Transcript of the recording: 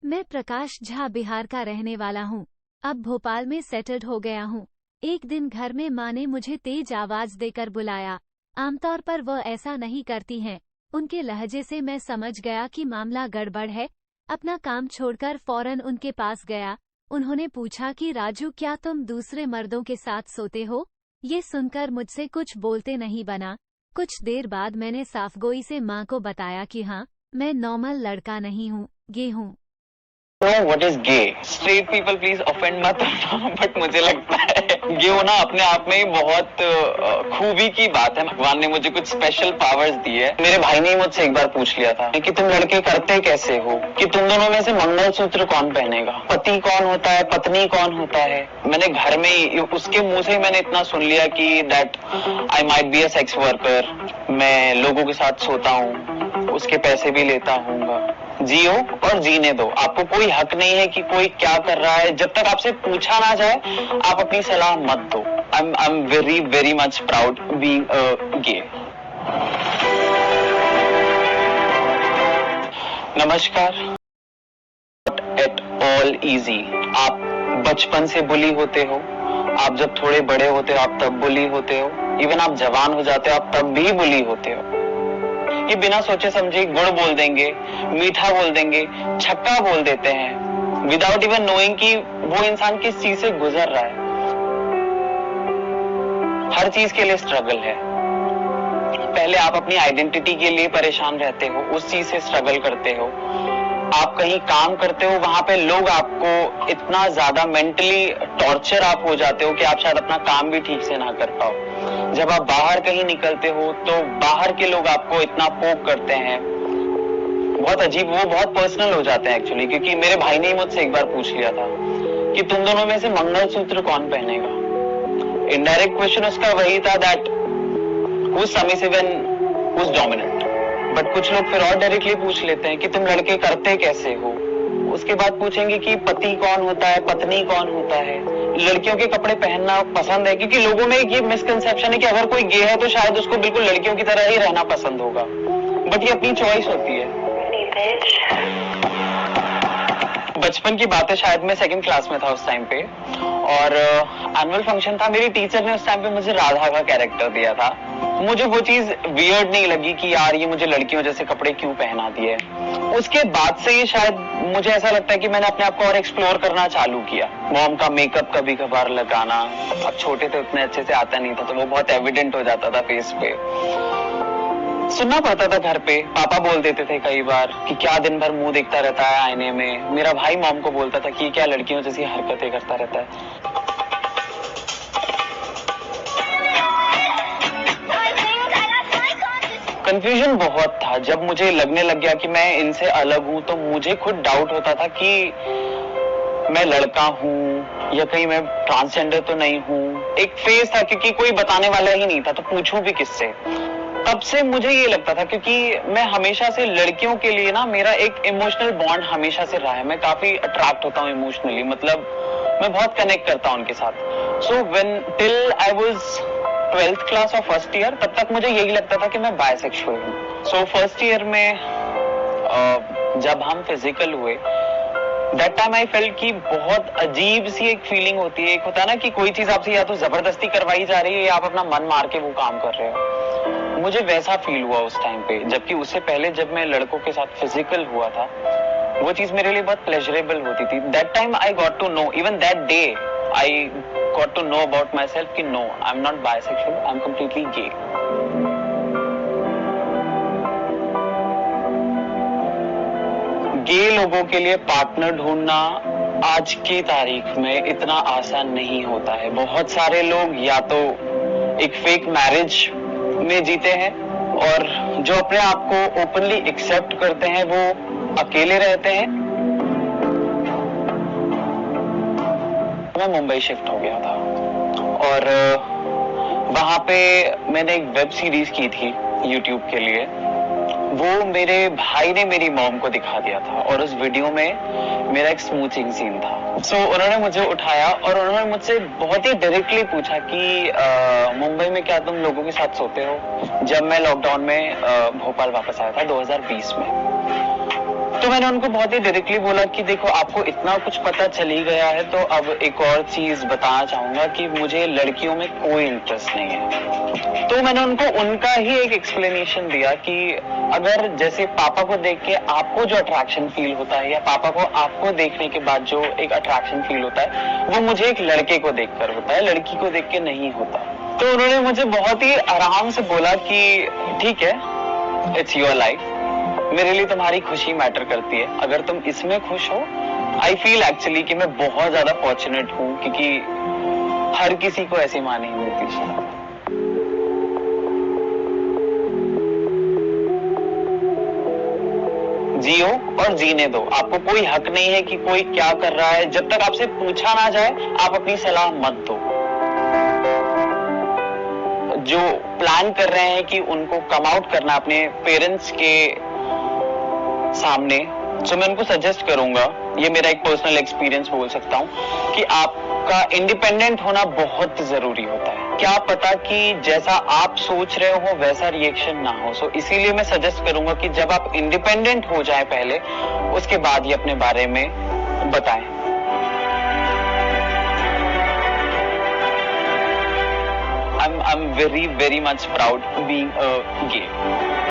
मैं प्रकाश झा बिहार का रहने वाला हूँ। अब भोपाल में सेटल्ड हो गया हूँ। एक दिन घर में माँ ने मुझे तेज आवाज देकर बुलाया। आमतौर पर वह ऐसा नहीं करती हैं। उनके लहजे से मैं समझ गया कि मामला गड़बड़ है। अपना काम छोड़कर फौरन उनके पास गया। उन्होंने पूछा कि राजू, क्या तुम दूसरे मर्दों के साथ सोते हो? ये सुनकर मुझसे कुछ बोलते नहीं बना। कुछ देर बाद मैंने साफगोई से माँ को बताया कि हाँ, मैं नॉर्मल लड़का नहीं हूँ, गे हूँ। What is gay? Straight people please offend मत होना, बट मुझे लगता है गे होना अपने आप में ही बहुत खूबी की बात है। भगवान ने मुझे कुछ स्पेशल पावर्स दी है। मेरे भाई ने मुझसे एक बार पूछ लिया था कि तुम लड़के करते कैसे हो, कि तुम दोनों में से मंगलसूत्र कौन पहनेगा, पति कौन होता है, पत्नी कौन होता है। मैंने घर में ही उसके मुंह से मैंने इतना सुन लिया कि that I might be a sex worker, मैं लोगों के साथ सोता हूँ, उसके पैसे भी लेता हूँ। जियो और जीने दो, आपको कोई हक नहीं है कि कोई क्या कर रहा है। जब तक आपसे पूछा ना जाए आप अपनी सलाह मत दो। I am very very much proud being gay. नमस्कार। At all easy. आप बचपन से बुली होते हो, आप जब थोड़े बड़े होते हो आप तब बुली होते हो, इवन आप जवान हो जाते हो आप तब भी बुली होते हो। ये बिना सोचे समझे गुड़ बोल देंगे, मीठा बोल देंगे, छक्का बोल देते हैं, विदाउट इवन नोइंग कि वो इंसान किस चीज से गुजर रहा है। हर चीज के लिए स्ट्रगल है। पहले आप अपनी आइडेंटिटी के लिए परेशान रहते हो, उस चीज से स्ट्रगल करते हो। आप कहीं काम करते हो, वहां पे लोग आपको इतना ज्यादा मेंटली टॉर्चर आप हो जाते हो कि आप शायद अपना काम भी ठीक से ना कर पाओ। जब आप बाहर कहीं निकलते हो तो बाहर के लोग आपको इतना पोक करते हैं, बहुत अजीब, वो बहुत पर्सनल हो जाते हैं एक्चुअली। क्योंकि मेरे भाई ने ही मुझसे एक बार पूछ लिया था कि तुम दोनों में से मंगलसूत्र कौन पहनेगा। इनडायरेक्ट क्वेश्चन उसका वही था that who is submissive and who is dominant. But कुछ लोग फिर और डायरेक्टली पूछ लेते हैं कि तुम लड़के करते कैसे हो। उसके बाद पूछेंगे कि पति कौन होता है, पत्नी कौन होता है। लड़कियों के कपड़े पहनना पसंद है, क्योंकि लोगों में ये मिसकंसेप्शन है कि अगर कोई गे है तो शायद उसको बिल्कुल लड़कियों की तरह ही रहना पसंद होगा, बट ये अपनी चॉइस होती है। बचपन की बात है, शायद मैं सेकंड क्लास में था उस टाइम पे, और एनुअल फंक्शन था। मेरी टीचर ने उस टाइम पे मुझे राधा का कैरेक्टर दिया था। मुझे वो चीज वियर्ड नहीं लगी कि यार ये मुझे लड़कियों जैसे कपड़े क्यों पहना दिए। उसके बाद से ये शायद मुझे ऐसा लगता है कि मैंने अपने आप को और एक्सप्लोर करना चालू किया। मॉम का मेकअप कभी कभार लगाना, अब छोटे थे उतने अच्छे से आता नहीं था तो वो बहुत एविडेंट हो जाता था फेस पे। सुनना पड़ता था घर पे, पापा बोल देते थे कई बार कि क्या दिन भर मुंह देखता रहता है आईने में। मेरा भाई मॉम को बोलता था कि क्या लड़कियों जैसी हरकतें करता रहता है। कंफ्यूजन बहुत था। जब मुझे लगने लग गया कि मैं इनसे अलग हूं तो मुझे खुद डाउट होता था कि मैं लड़का हूं या कहीं मैं ट्रांसजेंडर तो नहीं हूं। एक फेज था क्योंकि कोई बताने वाला ही नहीं था तो पूछूं भी किससे। तब से मुझे ये लगता था, क्योंकि मैं हमेशा से लड़कियों के लिए ना, मेरा एक इमोशनल बॉन्ड हमेशा से रहा है। मैं काफी अट्रैक्ट होता हूँ इमोशनली, मतलब मैं बहुत कनेक्ट करता हूँ उनके साथ। So when till I was 12th class और फर्स्ट ईयर, तब तक मुझे यही लगता था कि मैं बायसेक्सुअल हूँ। सो फर्स्ट ईयर में जब हम फिजिकल हुए, दैट टाइम आई फेल्ट कि बहुत अजीब सी एक फीलिंग होती है। एक होता है ना कि कोई चीज आपसे या तो जबरदस्ती करवाई जा रही है या आप अपना मन मार के वो काम कर रहे हो। मुझे वैसा फील हुआ उस टाइम पे, जबकि उससे पहले जब मैं लड़कों के साथ फिजिकल हुआ था वो चीज मेरे लिए बहुत प्लेजरेबल होती थी। That time I got to know, even that day I got to know about my self कि no, I am not bisexual, I am completely gay. Gay लोगों के लिए पार्टनर ढूंढना आज की तारीख में इतना आसान नहीं होता है। बहुत सारे लोग या तो एक फेक मैरिज में जीते हैं, और जो अपने आप को ओपनली एक्सेप्ट करते हैं वो अकेले रहते हैं। मैं मुंबई शिफ्ट हो गया था और वहां पे मैंने एक वेब सीरीज की थी यूट्यूब के लिए। वो मेरे भाई ने मेरी मॉम को दिखा दिया था और उस वीडियो में मेरा एक स्मूथिंग सीन था। सो उन्होंने मुझे उठाया और उन्होंने मुझसे बहुत ही डायरेक्टली पूछा कि मुंबई में क्या तुम लोगों के साथ सोते हो। जब मैं लॉकडाउन में भोपाल वापस आया था 2020 में, तो मैंने उनको बहुत ही डायरेक्टली बोला कि देखो आपको इतना कुछ पता चल ही गया है, तो अब एक और चीज बताना चाहूंगा कि मुझे लड़कियों में कोई इंटरेस्ट नहीं है। तो मैंने उनको उनका ही एक एक्सप्लेनेशन दिया कि अगर जैसे पापा को देख के आपको जो अट्रैक्शन फील होता है या पापा को आपको देखने के बाद जो एक अट्रैक्शन फील होता है वो मुझे एक लड़के को देखकर होता है, लड़की को देख के नहीं होता। तो उन्होंने मुझे बहुत ही आराम से बोला कि ठीक है, इट्स योर लाइफ, मेरे लिए तुम्हारी खुशी मैटर करती है, अगर तुम इसमें खुश हो। आई फील एक्चुअली कि मैं बहुत ज्यादा फॉर्चुनेट हूँ क्योंकि हर किसी को ऐसी माँ नहीं मिलती। जियो और जीने दो, आपको कोई हक नहीं है कि कोई क्या कर रहा है, जब तक आपसे पूछा ना जाए आप अपनी सलाह मत दो। जो प्लान कर रहे हैं कि उनको कम आउट करना अपने पेरेंट्स के सामने, तो मैं उनको सजेस्ट करूंगा, ये मेरा एक पर्सनल एक्सपीरियंस बोल सकता हूं कि आपका इंडिपेंडेंट होना बहुत जरूरी होता है। क्या पता कि जैसा आप सोच रहे हो वैसा रिएक्शन ना हो। सो इसीलिए मैं सजेस्ट करूंगा कि जब आप इंडिपेंडेंट हो जाए पहले, उसके बाद ही अपने बारे में बताएं। I'm very much proud being a gay.